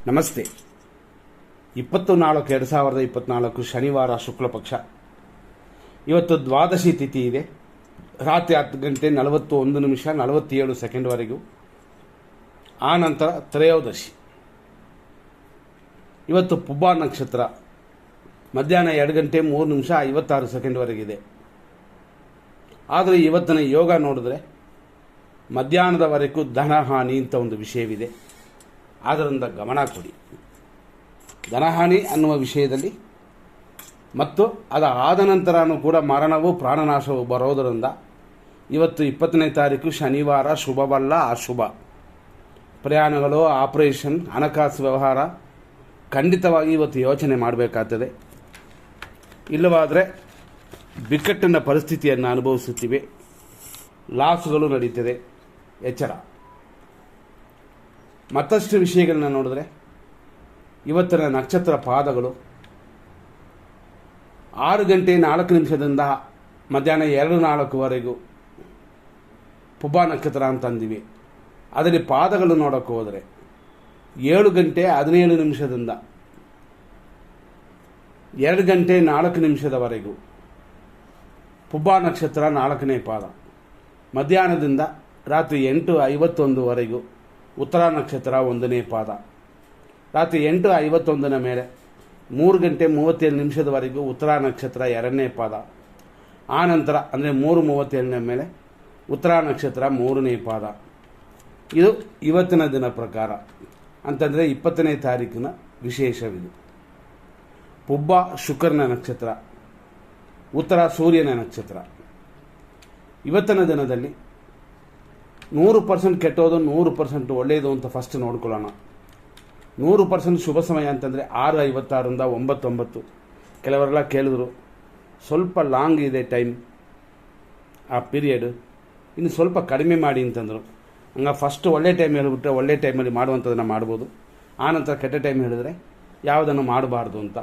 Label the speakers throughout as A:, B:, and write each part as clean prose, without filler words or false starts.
A: ನಮಸ್ತೆ. 24/2024 ಶನಿವಾರ ಶುಕ್ಲ ಪಕ್ಷ. ಇವತ್ತು ದ್ವಾದಶಿ ತಿಥಿ ಇದೆ. ರಾತ್ರಿ 10 ಗಂಟೆ 41 ನಿಮಿಷ 47 ಸೆಕೆಂಡ್ವರೆಗೂ. ಆ ನಂತರ ತ್ರಯೋದಶಿ. ಇವತ್ತು ಪುಬ್ಬ ನಕ್ಷತ್ರ ಮಧ್ಯಾಹ್ನ 2 ಗಂಟೆ 3 ನಿಮಿಷ 56 ಸೆಕೆಂಡ್ವರೆಗಿದೆ. ಆದರೆ ಇವತ್ತಿನ ಯೋಗ ನೋಡಿದ್ರೆ ಮಧ್ಯಾಹ್ನದವರೆಗೂ ಧನಹಾನಿ ಅಂತ ಒಂದು ವಿಷಯವಿದೆ. ಆದ್ದರಿಂದ ಗಮನ ಕೊಡಿ. ಧನಹಾನಿ ಅನ್ನುವ ವಿಷಯದಲ್ಲಿ ಮತ್ತು ಅದಾದ ನಂತರನೂ ಕೂಡ ಮರಣವು ಪ್ರಾಣನಾಶವು ಬರೋದರಿಂದ ಇವತ್ತು 20ನೇ ತಾರೀಕು ಶನಿವಾರ ಶುಭವಲ್ಲ, ಅಶುಭ. ಪ್ರಯಾಣಗಳು, ಆಪರೇಷನ್, ಹಣಕಾಸು ವ್ಯವಹಾರ ಖಂಡಿತವಾಗಿ ಇವತ್ತು ಯೋಚನೆ ಮಾಡಬೇಕಾಗ್ತದೆ. ಇಲ್ಲವಾದರೆ ಬಿಕ್ಕಟ್ಟಿನ ಪರಿಸ್ಥಿತಿಯನ್ನು ಅನುಭವಿಸುತ್ತಿವೆ, ಲಾಸುಗಳು ನಡೀತದೆ. ಎಚ್ಚರ. ಮತ್ತಷ್ಟು ವಿಷಯಗಳನ್ನ ನೋಡಿದ್ರೆ ಇವತ್ತಿನ ನಕ್ಷತ್ರ ಪಾದಗಳು 6 ಗಂಟೆ 4 ನಿಮಿಷದಿಂದ ಮಧ್ಯಾಹ್ನ 2:04ವರೆಗೂ ಪುಬ್ಬ ನಕ್ಷತ್ರ ಅಂತಂದಿವಿ. ಅದರಲ್ಲಿ ಪಾದಗಳು ನೋಡೋಕ್ಕೆ ಹೋದರೆ 7 ಗಂಟೆ 17 ನಿಮಿಷದಿಂದ 2 ಗಂಟೆ 4 ನಿಮಿಷದವರೆಗೂ ಪುಬ್ಬ ನಕ್ಷತ್ರ 4ನೇ ಪಾದ. ಮಧ್ಯಾಹ್ನದಿಂದ ರಾತ್ರಿ 8:51ವರೆಗೂ ಉತ್ತರ ನಕ್ಷತ್ರ 1ನೇ ಪಾದ. ರಾತ್ರಿ 8:51ನ ಮೇಲೆ 3 ಗಂಟೆ 37 ನಿಮಿಷದವರೆಗೂ ಉತ್ತರ ನಕ್ಷತ್ರ 2ನೇ ಪಾದ. ಆ ನಂತರ ಅಂದರೆ 3:37ನ ಮೇಲೆ ಉತ್ತರ ನಕ್ಷತ್ರ 3ನೇ ಪಾದ. ಇದು ಇವತ್ತಿನ ದಿನ ಪ್ರಕಾರ ಅಂತಂದರೆ 20ನೇ ತಾರೀಕಿನ ವಿಶೇಷವಿದು. ಪುಬ್ಬ ಶುಕ್ರನ ನಕ್ಷತ್ರ, ಉತ್ತರ ಸೂರ್ಯನ ನಕ್ಷತ್ರ. ಇವತ್ತಿನ ದಿನದಲ್ಲಿ 100% ಕೆಟ್ಟೋದು, 100% ಒಳ್ಳೆಯದು ಅಂತ ಫಸ್ಟ್ ನೋಡ್ಕೊಳ್ಳೋಣ. 100% ಶುಭ ಸಮಯ ಅಂತಂದರೆ 6:56ರಿಂದ 9:09. ಕೆಲವರೆಲ್ಲ ಕೇಳಿದ್ರು ಸ್ವಲ್ಪ ಲಾಂಗ್ ಇದೆ ಟೈಮ್, ಆ ಪೀರಿಯಡ್ ಇನ್ನು ಸ್ವಲ್ಪ ಕಡಿಮೆ ಮಾಡಿ ಅಂತಂದರು. ಹಂಗೆ ಫಸ್ಟ್ ಒಳ್ಳೆ ಟೈಮ್ ಹೇಳಿಬಿಟ್ರೆ ಒಳ್ಳೆ ಟೈಮಲ್ಲಿ ಮಾಡುವಂಥದ್ದನ್ನು ಮಾಡ್ಬೋದು. ಆನಂತರ ಕೆಟ್ಟ ಟೈಮ್ ಹೇಳಿದ್ರೆ ಯಾವುದನ್ನು ಮಾಡಬಾರ್ದು ಅಂತ.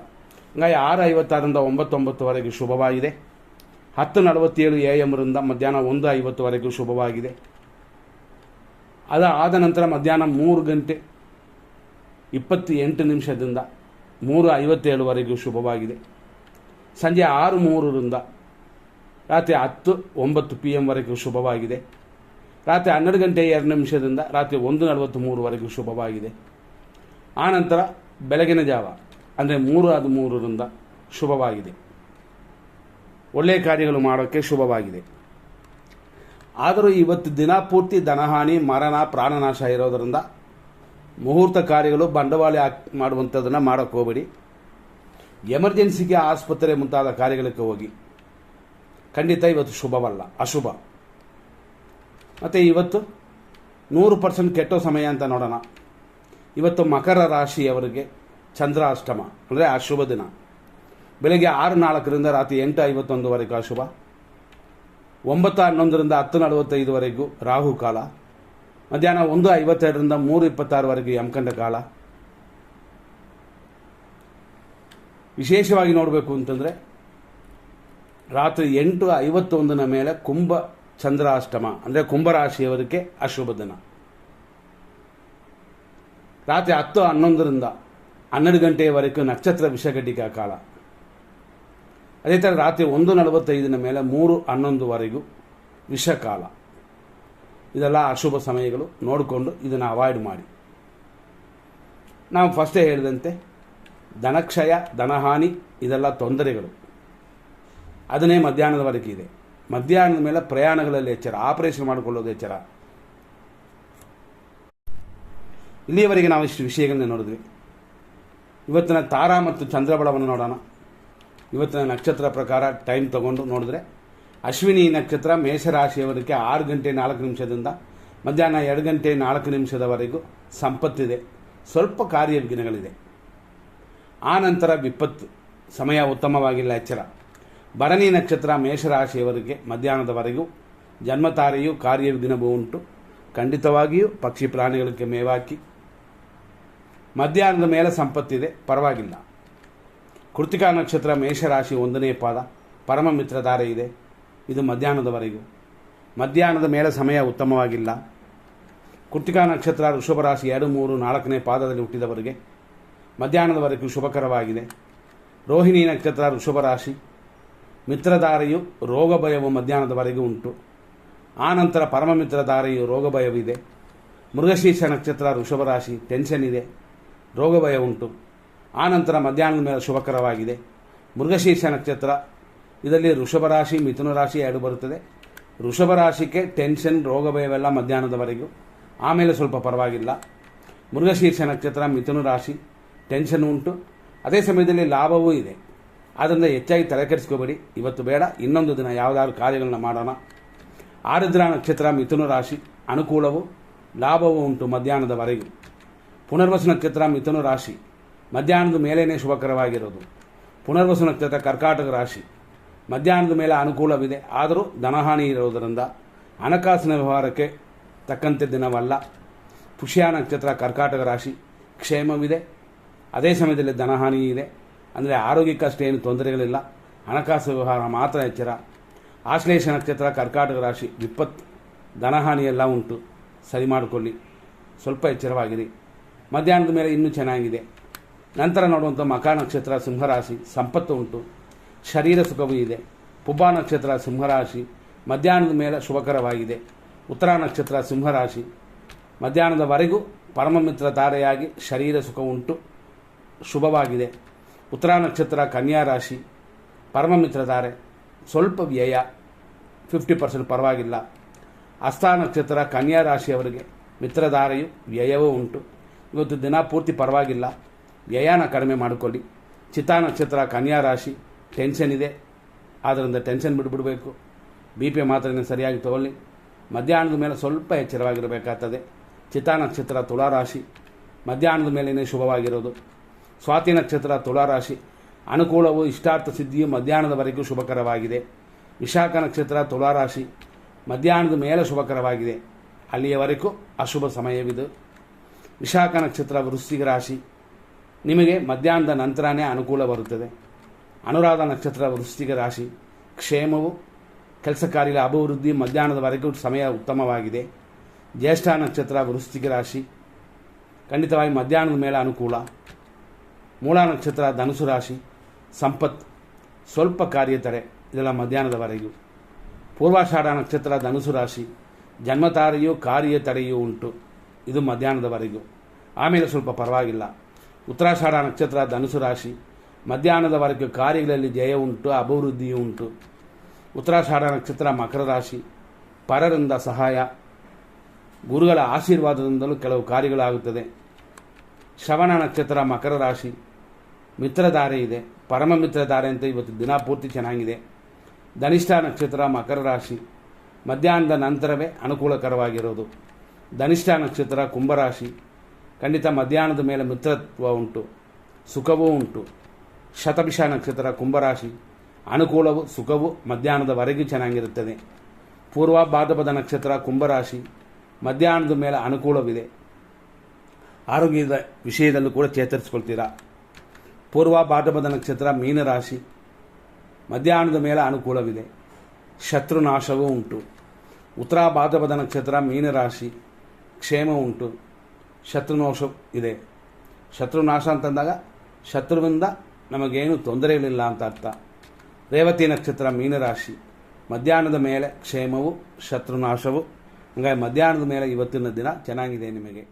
A: ಹಂಗಾಗಿ 6:56ರಿಂದ 9:09ವರೆಗೂ ಶುಭವಾಗಿದೆ. 10:47 AM ಮಧ್ಯಾಹ್ನ 1:50ವರೆಗೂ ಶುಭವಾಗಿದೆ. ಅದಾದ ನಂತರ ಮಧ್ಯಾಹ್ನ 3 ಗಂಟೆ 28 ನಿಮಿಷದಿಂದ 3:57ವರೆಗೂ ಶುಭವಾಗಿದೆ. ಸಂಜೆ 6:03ರಿಂದ ರಾತ್ರಿ 10:09 PM ಶುಭವಾಗಿದೆ. ರಾತ್ರಿ 12 ಗಂಟೆ 2 ನಿಮಿಷದಿಂದ ರಾತ್ರಿ 1:43ವರೆಗೂ ಶುಭವಾಗಿದೆ. ಆನಂತರ ಬೆಳಗಿನ ಜಾವ ಅಂದರೆ 3:13ರಿಂದ ಶುಭವಾಗಿದೆ. ಒಳ್ಳೆಯ ಕಾರ್ಯಗಳು ಮಾಡೋಕ್ಕೆ ಶುಭವಾಗಿದೆ. ಆದರೂ ಇವತ್ತು ದಿನ ಪೂರ್ತಿ ಧನಹಾನಿ, ಮರಣ, ಪ್ರಾಣನಾಶ ಇರೋದರಿಂದ ಮುಹೂರ್ತ ಕಾರ್ಯಗಳು ಬಂಡವಾಳ ಮಾಡುವಂಥದ್ದನ್ನು ಮಾಡೋಕ್ಕೆ ಹೋಗಬೇಡಿ. ಎಮರ್ಜೆನ್ಸಿಗೆ ಆಸ್ಪತ್ರೆ ಮುಂತಾದ ಕಾರ್ಯಗಳಿಗೆ ಹೋಗಿ. ಖಂಡಿತ ಇವತ್ತು ಶುಭವಲ್ಲ, ಅಶುಭ. ಮತ್ತು ಇವತ್ತು 100% ಕೆಟ್ಟೋ ಸಮಯ ಅಂತ ನೋಡೋಣ. ಇವತ್ತು ಮಕರ ರಾಶಿಯವರಿಗೆ ಚಂದ್ರಾಷ್ಟಮ ಅಂದರೆ ಅಶುಭ ದಿನ. ಬೆಳಗ್ಗೆ 6:04ರಿಂದ ರಾತ್ರಿ 8:51ವರೆಗೂ ಅಶುಭ. 9:11ರಿಂದ 10:45ವರೆಗೂ ರಾಹುಕಾಲ. ಮಧ್ಯಾಹ್ನ 1:52ರಿಂದ 3:26ವರೆಗೂ ಯಮಕಂಡ ಕಾಲ. ವಿಶೇಷವಾಗಿ ನೋಡಬೇಕು ಅಂತಂದರೆ ರಾತ್ರಿ 8:51ನ ಮೇಲೆ ಕುಂಭ ಚಂದ್ರಾಷ್ಟಮ ಅಂದರೆ ಕುಂಭರಾಶಿಯವರಿಗೆ ಅಶುಭ ದಿನ. ರಾತ್ರಿ 10:11ರಿಂದ 12 ಗಂಟೆಯವರೆಗೂ ನಕ್ಷತ್ರ ವಿಷಗಡಿಕ ಕಾಲ. ಅದೇ ಥರ ರಾತ್ರಿ 1:45ನ ಮೇಲೆ 3:11ವರೆಗೂ ವಿಷಕಾಲ. ಇದೆಲ್ಲ ಅಶುಭ ಸಮಯಗಳು. ನೋಡಿಕೊಂಡು ಇದನ್ನು ಅವಾಯ್ಡ್ ಮಾಡಿ. ನಾವು ಫಸ್ಟೇ ಹೇಳಿದಂತೆ ಧನಕ್ಷಯ, ಧನಹಾನಿ ಇದೆಲ್ಲ ತೊಂದರೆಗಳು. ಅದನ್ನೇ ಮಧ್ಯಾಹ್ನದವರೆಗೆ ಇದೆ. ಮಧ್ಯಾಹ್ನದ ಮೇಲೆ ಪ್ರಯಾಣಗಳಲ್ಲಿ ಎಚ್ಚರ, ಆಪರೇಷನ್ ಮಾಡಿಕೊಳ್ಳೋದು ಎಚ್ಚರ. ಇಲ್ಲಿಯವರೆಗೆ ನಾವು ಇಷ್ಟು ವಿಷಯಗಳನ್ನ ನೋಡಿದ್ವಿ. ಇವತ್ತಿನ ತಾರಾ ಮತ್ತು ಚಂದ್ರಬಲವನ್ನು ನೋಡೋಣ. ಇವತ್ತಿನ ನಕ್ಷತ್ರ ಪ್ರಕಾರ ಟೈಮ್ ತಗೊಂಡು ನೋಡಿದ್ರೆ ಅಶ್ವಿನಿ ನಕ್ಷತ್ರ ಮೇಷರಾಶಿಯವರಿಗೆ 6 ಗಂಟೆ 4 ನಿಮಿಷದಿಂದ ಮಧ್ಯಾಹ್ನ 2 ಗಂಟೆ 4 ನಿಮಿಷದವರೆಗೂ ಸಂಪತ್ತಿದೆ. ಸ್ವಲ್ಪ ಕಾರ್ಯವಿಘ್ನಗಳಿದೆ. ಆ ನಂತರ ವಿಪತ್ತು. ಸಮಯ ಉತ್ತಮವಾಗಿಲ್ಲ, ಎಚ್ಚರ. ಭರಣಿ ನಕ್ಷತ್ರ ಮೇಷರಾಶಿಯವರಿಗೆ ಮಧ್ಯಾಹ್ನದವರೆಗೂ ಜನ್ಮತಾರೆಯೂ ಕಾರ್ಯವಿಘ್ನವೂ ಉಂಟು. ಖಂಡಿತವಾಗಿಯೂ ಪಕ್ಷಿ ಪ್ರಾಣಿಗಳಿಗೆ ಮೇವಾಕಿ. ಮಧ್ಯಾಹ್ನದ ಮೇಲೆ ಸಂಪತ್ತಿದೆ, ಪರವಾಗಿಲ್ಲ. ಕೃತಿಕಾ ನಕ್ಷತ್ರ ಮೇಷರಾಶಿ 1ನೇ ಪಾದ, ಪರಮ ಮಿತ್ರಧಾರೆ ಇದೆ. ಇದು ಮಧ್ಯಾಹ್ನದವರೆಗೂ. ಮಧ್ಯಾಹ್ನದ ಮೇಲೆ ಸಮಯ ಉತ್ತಮವಾಗಿಲ್ಲ. ಕೃತಿಕಾ ನಕ್ಷತ್ರ ವೃಷಭ ರಾಶಿ 2, 3, 4ನೇ ಪಾದದಲ್ಲಿ ಹುಟ್ಟಿದವರಿಗೆ ಮಧ್ಯಾಹ್ನದವರೆಗೂ ಶುಭಕರವಾಗಿದೆ. ರೋಹಿಣಿ ನಕ್ಷತ್ರ ವೃಷಭ ರಾಶಿ, ಮಿತ್ರಧಾರೆಯು ರೋಗ ಭಯವು ಮಧ್ಯಾಹ್ನದವರೆಗೂ ಉಂಟು. ಆನಂತರ ಪರಮಮಿತ್ರ ಧಾರೆಯು ರೋಗ ಭಯವಿದೆ. ಮೃಗಶೀರ್ಷ ನಕ್ಷತ್ರ ವೃಷಭ ರಾಶಿ, ಟೆನ್ಷನ್ ಇದೆ, ರೋಗ ಭಯ ಉಂಟು. ಆನಂತರ ಮಧ್ಯಾಹ್ನದ ಮೇಲೆ ಶುಭಕರವಾಗಿದೆ. ಮೃಗಶೀರ್ಷ ನಕ್ಷತ್ರ ಇದರಲ್ಲಿ ವೃಷಭ ರಾಶಿ ಮಿಥುನ ರಾಶಿ ಎರಡು ಬರುತ್ತದೆ. ವೃಷಭ ರಾಶಿಗೆ ಟೆನ್ಷನ್ ರೋಗ ಭಯವೆಲ್ಲ ಮಧ್ಯಾಹ್ನದವರೆಗೂ, ಆಮೇಲೆ ಸ್ವಲ್ಪ ಪರವಾಗಿಲ್ಲ. ಮೃಗಶೀರ್ಷ ನಕ್ಷತ್ರ ಮಿಥುನ ರಾಶಿ, ಟೆನ್ಷನ್ ಉಂಟು. ಅದೇ ಸಮಯದಲ್ಲಿ ಲಾಭವೂ ಇದೆ. ಆದ್ದರಿಂದ ಹೆಚ್ಚಾಗಿ ತಲೆ ಕೆಡಿಸ್ಕೋಬೇಡಿ, ಇವತ್ತು ಬೇಡ, ಇನ್ನೊಂದು ದಿನ ಯಾವುದಾದ್ರು ಕಾರ್ಯಗಳನ್ನ ಮಾಡೋಣ. ಆರುದ್ರ ನಕ್ಷತ್ರ ಮಿಥುನ ರಾಶಿ, ಅನುಕೂಲವು ಲಾಭವೂ ಉಂಟು ಮಧ್ಯಾಹ್ನದವರೆಗೂ. ಪುನರ್ವಸು ನಕ್ಷತ್ರ ಮಿಥುನ ರಾಶಿ, ಮಧ್ಯಾಹ್ನದ ಮೇಲೇ ಶುಭಕರವಾಗಿರೋದು. ಪುನರ್ವಸು ನಕ್ಷತ್ರ ಕರ್ಕಾಟಕ ರಾಶಿ, ಮಧ್ಯಾಹ್ನದ ಮೇಲೆ ಅನುಕೂಲವಿದೆ, ಆದರೂ ಧನಹಾನಿ ಇರೋದರಿಂದ ಹಣಕಾಸಿನ ವ್ಯವಹಾರಕ್ಕೆ ತಕ್ಕಂತೆ ದಿನವಲ್ಲ. ಪುಷ್ಯ ನಕ್ಷತ್ರ ಕರ್ಕಾಟಕ ರಾಶಿ, ಕ್ಷೇಮವಿದೆ, ಅದೇ ಸಮಯದಲ್ಲಿ ಧನಹಾನಿ ಇದೆ. ಅಂದರೆ ಆರೋಗ್ಯಕ್ಕಷ್ಟೇನು ತೊಂದರೆಗಳಿಲ್ಲ, ಹಣಕಾಸು ವ್ಯವಹಾರ ಮಾತ್ರ ಎಚ್ಚರ. ಆಶ್ಲೇಷ ನಕ್ಷತ್ರ ಕರ್ಕಾಟಕ ರಾಶಿ, ವಿಪತ್ತು ಧನಹಾನಿ ಎಲ್ಲ ಉಂಟು, ಸರಿ ಮಾಡಿಕೊಳ್ಳಿ, ಸ್ವಲ್ಪ ಎಚ್ಚರವಾಗಿರಿ. ಮಧ್ಯಾಹ್ನದ ಮೇಲೆ ಇನ್ನೂ ಚೆನ್ನಾಗಿದೆ. ನಂತರ ನೋಡುವಂಥ ಮಖ ನಕ್ಷತ್ರ ಸಿಂಹರಾಶಿ, ಸಂಪತ್ತು ಉಂಟು, ಶರೀರ ಸುಖವೂ ಇದೆ. ಪುಬ್ಬ ನಕ್ಷತ್ರ ಸಿಂಹರಾಶಿ, ಮಧ್ಯಾಹ್ನದ ಮೇಲೆ ಶುಭಕರವಾಗಿದೆ. ಉತ್ತರ ನಕ್ಷತ್ರ ಸಿಂಹರಾಶಿ, ಮಧ್ಯಾಹ್ನದವರೆಗೂ ಪರಮಮಿತ್ರ ಧಾರೆಯಾಗಿ ಶರೀರ ಸುಖ ಉಂಟು, ಶುಭವಾಗಿದೆ. ಉತ್ತರ ನಕ್ಷತ್ರ ಕನ್ಯಾ ರಾಶಿ, ಪರಮಮಿತ್ರ ಧಾರೆ, ಸ್ವಲ್ಪ ವ್ಯಯ 50% ಪರವಾಗಿಲ್ಲ. ಹಸ್ತ ನಕ್ಷತ್ರ ಕನ್ಯಾ ರಾಶಿಯವರಿಗೆ ಮಿತ್ರಧಾರೆಯು ವ್ಯಯವೂ ಉಂಟು, ಇವತ್ತು ದಿನ ಪೂರ್ತಿ ಪರವಾಗಿಲ್ಲ, ವ್ಯಯನ ಕಡಿಮೆ ಮಾಡಿಕೊಳ್ಳಿ. ಚಿತ್ತಾ ನಕ್ಷತ್ರ ಕನ್ಯಾ ರಾಶಿ, ಟೆನ್ಷನ್ ಇದೆ, ಆದ್ದರಿಂದ ಟೆನ್ಷನ್ ಬಿಟ್ಬಿಡಬೇಕು. BP ಮಾತ್ರೆಯನ್ನು ಸರಿಯಾಗಿ ತಗೊಳ್ಳಿ. ಮಧ್ಯಾಹ್ನದ ಮೇಲೆ ಸ್ವಲ್ಪ ಎಚ್ಚರವಾಗಿರಬೇಕಾಗ್ತದೆ. ಚಿತ್ತಾ ನಕ್ಷತ್ರ ತುಲಾರಾಶಿ, ಮಧ್ಯಾಹ್ನದ ಮೇಲೇ ಶುಭವಾಗಿರೋದು. ಸ್ವಾತಿ ನಕ್ಷತ್ರ ತುಲಾರಾಶಿ, ಅನುಕೂಲವು ಇಷ್ಟಾರ್ಥ ಸಿದ್ಧಿಯು ಮಧ್ಯಾಹ್ನದವರೆಗೂ ಶುಭಕರವಾಗಿದೆ. ವಿಶಾಖ ನಕ್ಷತ್ರ ತುಲಾರಾಶಿ, ಮಧ್ಯಾಹ್ನದ ಮೇಲೆ ಶುಭಕರವಾಗಿದೆ, ಅಲ್ಲಿಯವರೆಗೂ ಅಶುಭ ಸಮಯವಿದು. ವಿಶಾಖ ನಕ್ಷತ್ರ ವೃಶ್ಚಿಕ ರಾಶಿ, ನಿಮಗೆ ಮಧ್ಯಾಹ್ನದ ನಂತರನೇ ಅನುಕೂಲ ಬರುತ್ತದೆ. ಅನುರಾಧ ನಕ್ಷತ್ರ ವೃಶ್ಚಿಕ ರಾಶಿ, ಕ್ಷೇಮವು ಕೆಲಸ ಕಾರ್ಯಗಳ ಅಭಿವೃದ್ಧಿ ಮಧ್ಯಾಹ್ನದವರೆಗೂ ಸಮಯ ಉತ್ತಮವಾಗಿದೆ. ಜ್ಯೇಷ್ಠ ನಕ್ಷತ್ರ ವೃಶ್ಚಿಕ ರಾಶಿ, ಖಂಡಿತವಾಗಿ ಮಧ್ಯಾಹ್ನದ ಮೇಲೆ ಅನುಕೂಲ. ಮೂಲ ನಕ್ಷತ್ರ ಧನುಸು ರಾಶಿ, ಸಂಪತ್ತು ಸ್ವಲ್ಪ ಕಾರ್ಯತಡೆ, ಇದೆಲ್ಲ ಮಧ್ಯಾಹ್ನದವರೆಗೂ. ಪೂರ್ವಾಷಾಢ ನಕ್ಷತ್ರ ಧನುಸು ರಾಶಿ, ಜನ್ಮತಾರೆಯೂ ಕಾರ್ಯ ತಡೆಯೂ ಉಂಟು, ಇದು ಮಧ್ಯಾಹ್ನದವರೆಗೂ, ಆಮೇಲೆ ಸ್ವಲ್ಪ ಪರವಾಗಿಲ್ಲ. ಉತ್ತರಾಷಾಢ ನಕ್ಷತ್ರ ಧನುಸು ರಾಶಿ, ಮಧ್ಯಾಹ್ನದವರೆಗೂ ಕಾರ್ಯಗಳಲ್ಲಿ ಜಯ ಉಂಟು, ಅಭಿವೃದ್ಧಿಯೂ ಉಂಟು. ಉತ್ತರಾಷಾಢ ನಕ್ಷತ್ರ ಮಕರ ರಾಶಿ, ಪರರಿಂದ ಸಹಾಯ, ಗುರುಗಳ ಆಶೀರ್ವಾದದಿಂದಲೂ ಕೆಲವು ಕಾರ್ಯಗಳಾಗುತ್ತದೆ. ಶ್ರವಣ ನಕ್ಷತ್ರ ಮಕರ ರಾಶಿ, ಮಿತ್ರಧಾರೆ ಇದೆ, ಪರಮ ಮಿತ್ರಧಾರೆ ಅಂತ ಇವತ್ತು ದಿನ ಪೂರ್ತಿ ಚೆನ್ನಾಗಿದೆ. ಧನಿಷ್ಠ ನಕ್ಷತ್ರ ಮಕರ ರಾಶಿ, ಮಧ್ಯಾಹ್ನದ ನಂತರವೇ ಅನುಕೂಲಕರವಾಗಿರೋದು. ಧನಿಷ್ಠ ನಕ್ಷತ್ರ ಕುಂಭರಾಶಿ, ಖಂಡಿತ ಮಧ್ಯಾಹ್ನದ ಮೇಲೆ ಮಿತ್ರತ್ವ ಉಂಟು, ಸುಖವೂ ಉಂಟು. ಶತಭಿಷ ನಕ್ಷತ್ರ ಕುಂಭರಾಶಿ, ಅನುಕೂಲವು ಸುಖವು ಮಧ್ಯಾಹ್ನದವರೆಗೂ ಚೆನ್ನಾಗಿರುತ್ತದೆ. ಪೂರ್ವ ಭಾದ್ರಪದ ನಕ್ಷತ್ರ ಕುಂಭರಾಶಿ, ಮಧ್ಯಾಹ್ನದ ಮೇಲೆ ಅನುಕೂಲವಿದೆ, ಆರೋಗ್ಯದ ವಿಷಯದಲ್ಲೂ ಕೂಡ ಚೇತರಿಸಿಕೊಳ್ತೀರಾ. ಪೂರ್ವ ಭಾದ್ರಪದ ನಕ್ಷತ್ರ ಮೀನರಾಶಿ, ಮಧ್ಯಾಹ್ನದ ಮೇಲೆ ಅನುಕೂಲವಿದೆ, ಶತ್ರುನಾಶವೂ ಉಂಟು. ಉತ್ತರ ಭಾದ್ರಪದ ನಕ್ಷತ್ರ ಮೀನರಾಶಿ, ಕ್ಷೇಮ ಉಂಟು, ಶತ್ರುನಾಶ ಇದೆ. ಶತ್ರುನಾಶ ಅಂತಂದಾಗ ಶತ್ರುವಿಂದ ನಮಗೇನು ತೊಂದರೆಗಳಿಲ್ಲ ಅಂತ ಅರ್ಥ. ರೇವತಿ ನಕ್ಷತ್ರ ಮೀನರಾಶಿ, ಮಧ್ಯಾಹ್ನದ ಮೇಲೆ ಕ್ಷೇಮವು ಶತ್ರುನಾಶವು, ಹಾಗಾಗಿ ಮಧ್ಯಾಹ್ನದ ಮೇಲೆ ಇವತ್ತಿನ ದಿನ ಚೆನ್ನಾಗಿದೆ ನಿಮಗೆ.